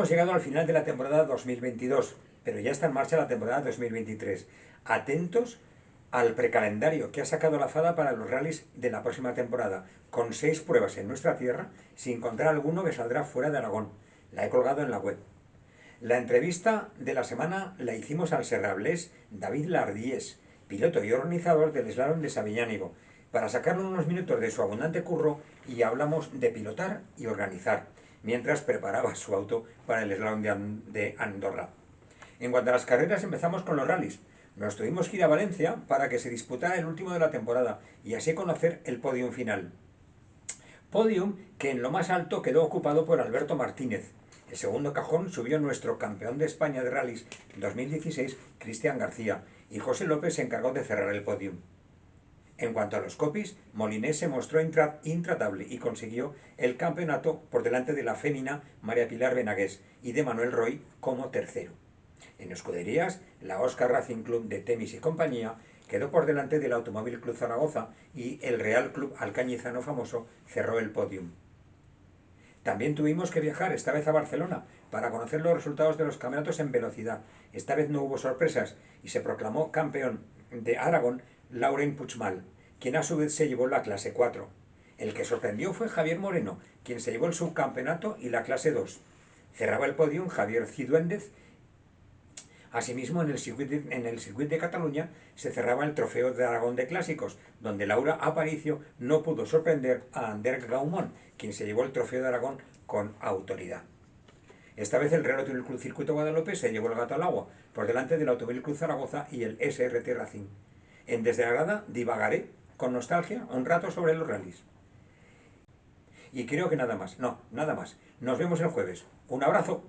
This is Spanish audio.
Hemos llegado al final de la temporada 2022, pero ya está en marcha la temporada 2023. Atentos al precalendario que ha sacado la FADA para los rallies de la próxima temporada, con 6 pruebas en nuestra tierra, sin contar alguno que saldrá fuera de Aragón. La he colgado en la web. La entrevista de la semana la hicimos al serrablés David Lardíez, piloto y organizador del slalom de Sabiñánigo, para sacarle unos minutos de su abundante curro, y hablamos de pilotar y organizar, mientras preparaba su auto para el slalom de Andorra. En cuanto a las carreras, empezamos con los rallies. Nos tuvimos que ir a Valencia para que se disputara el último de la temporada y así conocer el podium final. Podium que en lo más alto quedó ocupado por Alberto Martínez. El segundo cajón subió nuestro campeón de España de rallies 2016, Cristian García, y José López se encargó de cerrar el podium. En cuanto a los copies, Molinés se mostró intratable y consiguió el campeonato por delante de la fémina María Pilar Benagués y de Manuel Roy como tercero. En escuderías, la Oscar Racing Club de Temis y compañía quedó por delante del Automóvil Club Zaragoza y el Real Club Alcañizano famoso cerró el podium. También tuvimos que viajar, esta vez a Barcelona, para conocer los resultados de los campeonatos en velocidad. Esta vez no hubo sorpresas y se proclamó campeón de Aragón Lauren Puigmal, quien a su vez se llevó la clase 4. El que sorprendió fue Javier Moreno, quien se llevó el subcampeonato y la clase 2. Cerraba el podium Javier Ciduéndez. Asimismo, en el circuito de Cataluña se cerraba el Trofeo de Aragón de Clásicos, donde Laura Aparicio no pudo sorprender a Ander Gaumont, quien se llevó el Trofeo de Aragón con autoridad. Esta vez el Real Automóvil Club Circuito Guadalupe se llevó el gato al agua, por delante del Automóvil Club Zaragoza y el SRT Racing. En Desde la Grada divagaré con nostalgia un rato sobre los rallies. Y creo que nada más. No, nada más. Nos vemos el jueves. Un abrazo.